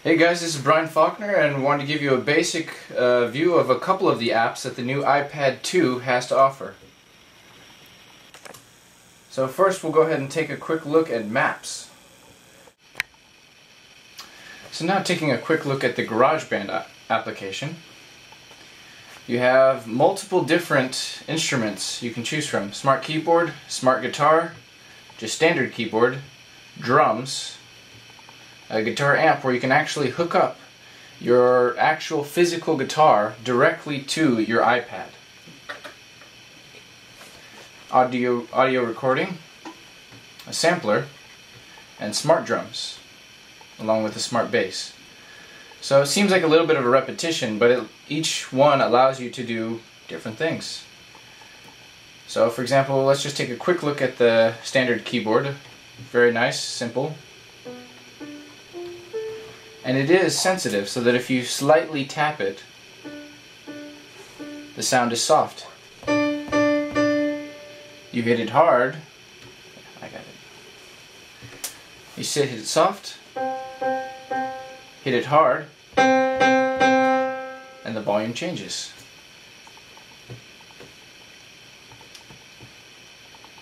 Hey guys, this is Brian Faulkner and I wanted to give you a basic view of a couple of the apps that the new iPad 2 has to offer. So first we'll go ahead and take a quick look at Maps. So now taking a quick look at the GarageBand application. You have multiple different instruments you can choose from. Smart keyboard, smart guitar, just standard keyboard, drums, a guitar amp where you can actually hook up your actual physical guitar directly to your iPad. Audio recording, a sampler, and smart drums, along with a smart bass. So it seems like a little bit of a repetition, but each one allows you to do different things. So for example, let's just take a quick look at the standard keyboard. Very nice, simple. And it is sensitive, so that if you slightly tap it, the sound is soft. You hit it hard, I got it. You hit it soft, hit it hard, and the volume changes.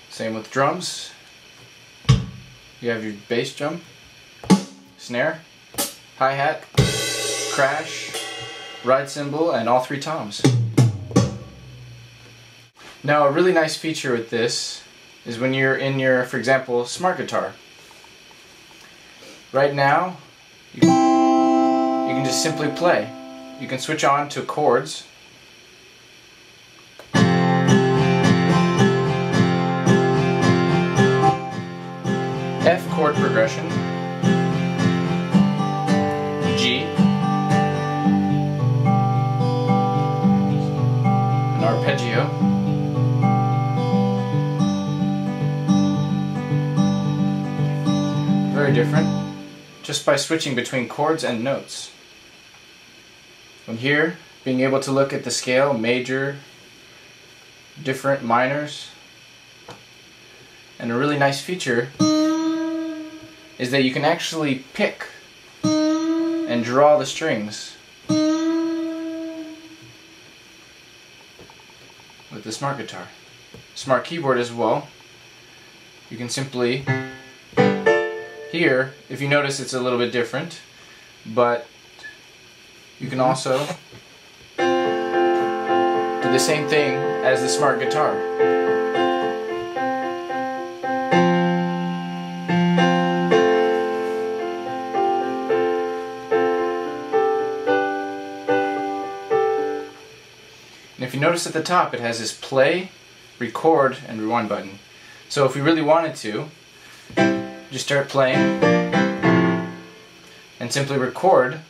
Same with drums. You have your bass drum, snare, hi-hat, crash, ride cymbal, and all three toms. Now a really nice feature with this is when you're in your, for example, smart guitar. Right now, you can just simply play. You can switch on to chords. F chord progression. G. An arpeggio. Very different, just by switching between chords and notes. From here, being able to look at the scale, major, different minors. And a really nice feature is that you can actually pick and draw the strings with the smart guitar. Smart keyboard as well. You can simply, here, if you notice it's a little bit different, but you can also do the same thing as the smart guitar. And if you notice at the top, it has this play, record, and rewind button. So if we really wanted to, just start playing and simply record.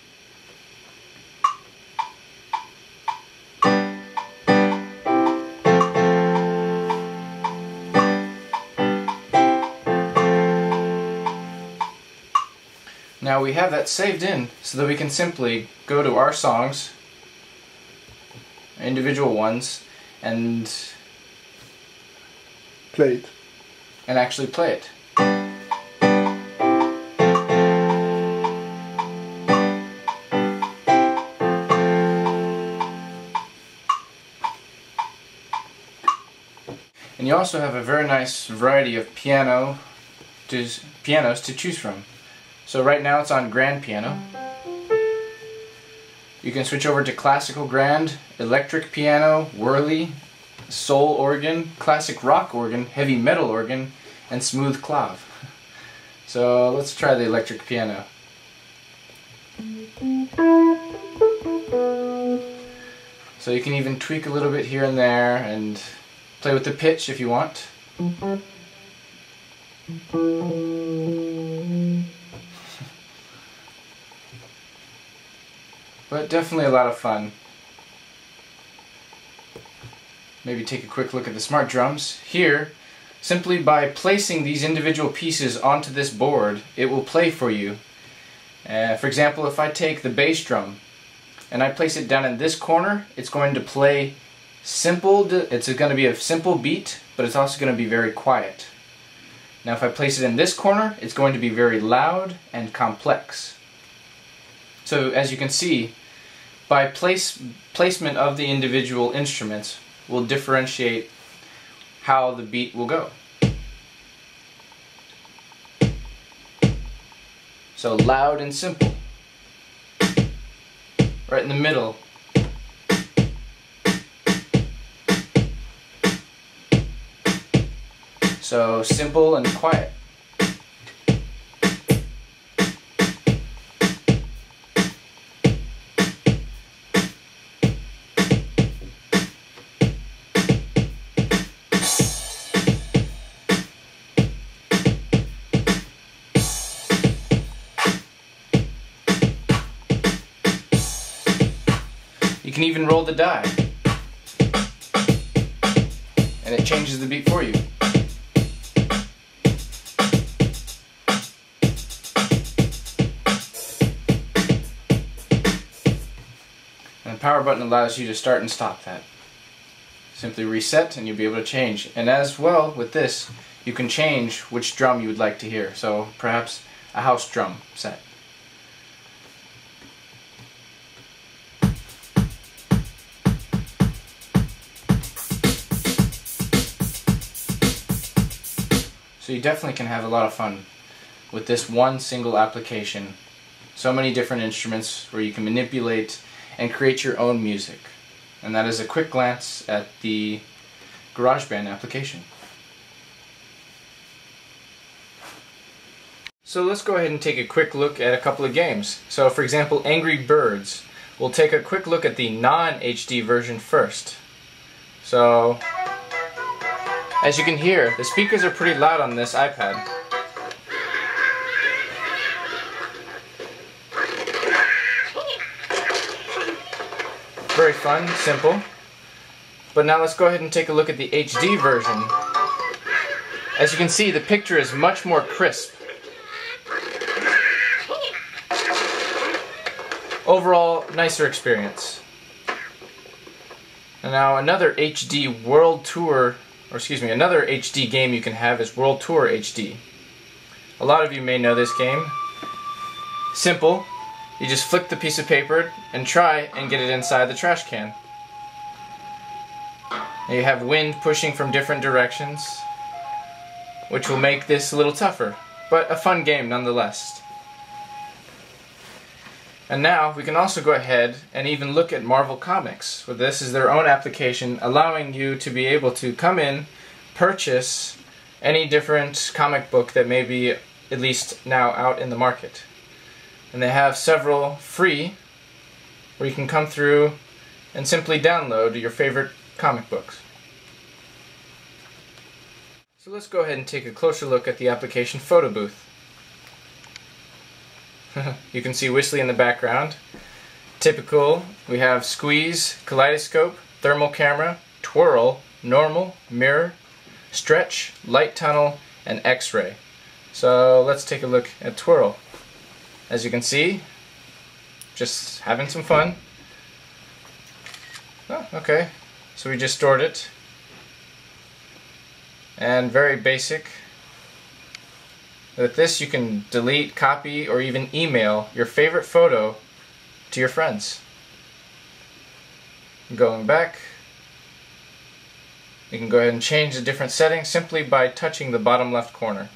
Now we have that saved in so that we can simply go to our songs, individual ones, and play it. And actually play it. And you also have a very nice variety of pianos to choose from. So right now it's on grand piano. You can switch over to classical grand, electric piano, whirly, soul organ, classic rock organ, heavy metal organ, and smooth clav. So let's try the electric piano. So you can even tweak a little bit here and there and play with the pitch if you want. But definitely a lot of fun. Maybe take a quick look at the smart drums. Here, simply by placing these individual pieces onto this board, it will play for you. For example, if I take the bass drum and I place it down in this corner, it's going to play simple. It's going to be a simple beat, but it's also going to be very quiet. Now if I place it in this corner, it's going to be very loud and complex. So as you can see, by placement of the individual instruments will differentiate how the beat will go. So loud and simple. Right in the middle. So simple and quiet. You can even roll the die, and it changes the beat for you. And the power button allows you to start and stop that. Simply reset and you'll be able to change. And as well with this, you can change which drum you would like to hear. So perhaps a house drum set. So you definitely can have a lot of fun with this one single application. So many different instruments where you can manipulate and create your own music. And that is a quick glance at the GarageBand application. So let's go ahead and take a quick look at a couple of games. So for example, Angry Birds. We'll take a quick look at the non-HD version first. So as you can hear, the speakers are pretty loud on this iPad. Very fun, simple. But now let's go ahead and take a look at the HD version. As you can see, the picture is much more crisp. Overall, nicer experience. And now another HD World Tour, or excuse me, another HD game you can have is World Tour HD. A lot of you may know this game. Simple. You just flick the piece of paper and try and get it inside the trash can. Now you have wind pushing from different directions, which will make this a little tougher, but a fun game nonetheless. And now we can also go ahead and even look at Marvel Comics. Well, this is their own application allowing you to be able to come in, purchase any different comic book that may be at least now out in the market. And they have several free where you can come through and simply download your favorite comic books. So let's go ahead and take a closer look at the application PhotoBooth. You can see Whistly in the background. Typical, we have squeeze, kaleidoscope, thermal camera, twirl, normal, mirror, stretch, light tunnel, and X-ray. So let's take a look at twirl. As you can see, just having some fun. Oh, okay, so we just stored it. And very basic. With this you can delete, copy, or even email your favorite photo to your friends. Going back, you can go ahead and change the different settings simply by touching the bottom left corner.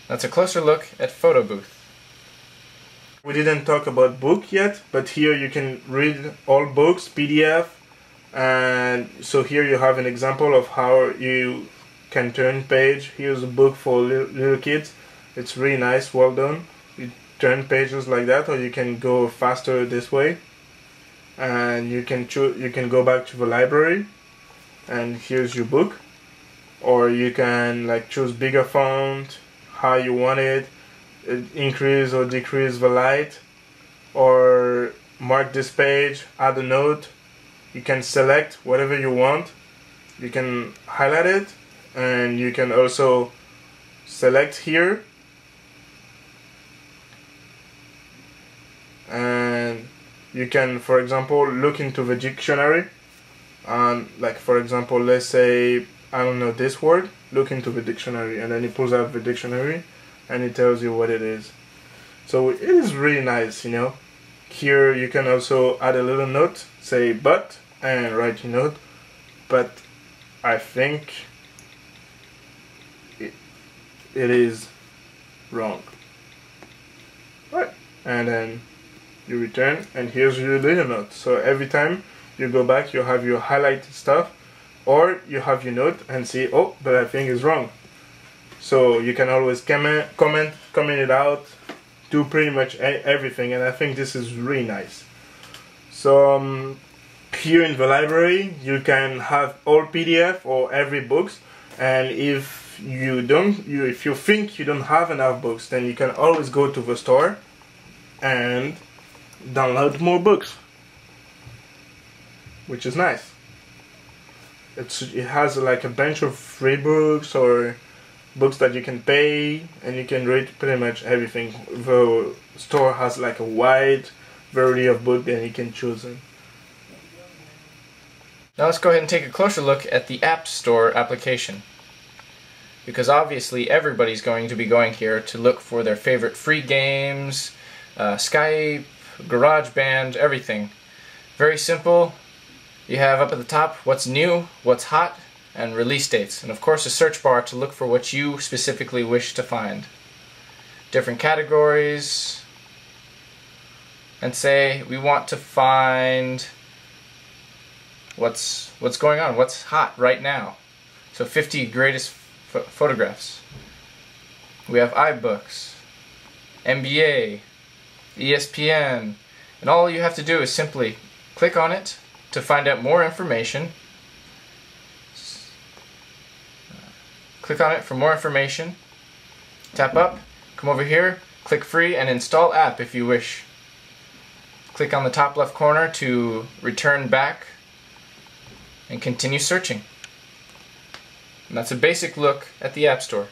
That's a closer look at PhotoBooth. We didn't talk about book yet, but here you can read all books, PDF, and so here you have an example of how you can turn page. Here's a book for little kids. It's really nice, well done. You turn pages like that, or you can go faster this way, and you can go back to the library, and here's your book. Or you can like choose bigger font, how you want it, increase or decrease the light, or mark this page, add a note. You can select whatever you want. You can highlight it, and you can also select here, and you can, for example, look into the dictionary, and like for example, let's say I don't know this word, look into the dictionary, and then it pulls out the dictionary and it tells you what it is. So it is really nice, you know. Here you can also add a little note, say but, and write your note. But I think it is wrong. Right. And then you return, and here's your little note. So every time you go back, you have your highlighted stuff, or you have your note and see, oh, but I think it's wrong. So you can always comment it out, do pretty much everything, and I think this is really nice. So here in the library, you can have all PDF or every books, and if you think you don't have enough books, then you can always go to the store and download more books, which is nice. It has like a bunch of free books or books that you can pay, and you can read pretty much everything. The store has like a wide variety of books and you can choose them. Now let's go ahead and take a closer look at the App Store application, because obviously everybody's going to be going here to look for their favorite free games, Skype, GarageBand, everything. Very simple. You have up at the top what's new, what's hot, and release dates, and of course a search bar to look for what you specifically wish to find. Different categories, and say we want to find what's going on, what's hot right now. So 50 greatest photographs. We have iBooks, NBA, ESPN, and all you have to do is simply click on it to find out more information. Click on it for more information. Tap up, come over here, click free, and install app if you wish. Click on the top left corner to return back and continue searching. And that's a basic look at the App Store.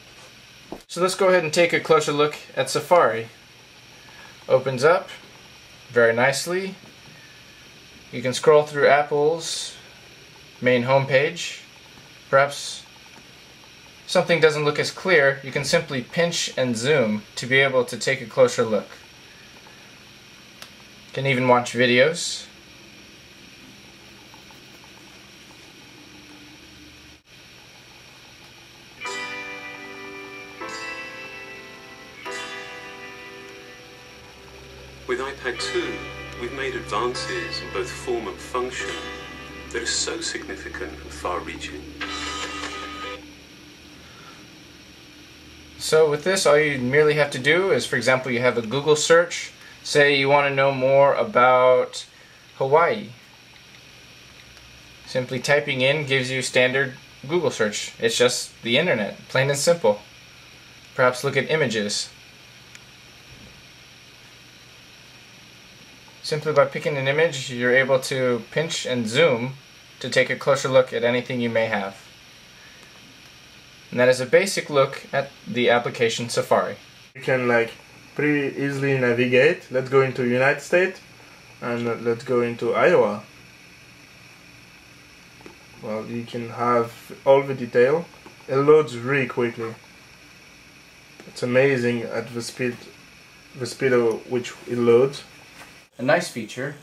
So let's go ahead and take a closer look at Safari. Opens up very nicely. You can scroll through Apple's main homepage. Perhaps something doesn't look as clear, you can simply pinch and zoom to be able to take a closer look. You can even watch videos. With iPad 2, we've made advances in both form and function that are so significant and far-reaching. So with this, all you merely have to do is, for example, you have a Google search. Say you want to know more about Hawaii. Simply typing in gives you standard Google search. It's just the internet, plain and simple. Perhaps look at images. Simply by picking an image, you're able to pinch and zoom to take a closer look at anything you may have. And that is a basic look at the application Safari. You can like pretty easily navigate. Let's go into United States and let's go into Iowa. Well, you can have all the detail. It loads really quickly. It's amazing at the speed at which it loads. A nice feature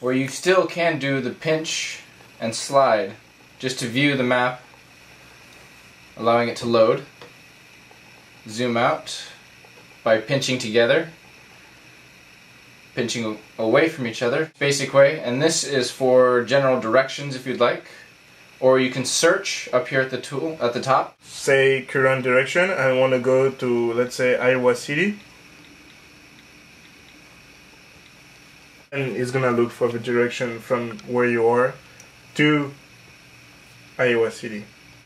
where you still can do the pinch and slide just to view the map, allowing it to load. Zoom out by pinching together, pinching away from each other, basic way, and this is for general directions if you'd like, or you can search up here at the tool at the top. Say current direction, I want to go to, let's say, Iowa City, and it's gonna look for the direction from where you are to Iowa City.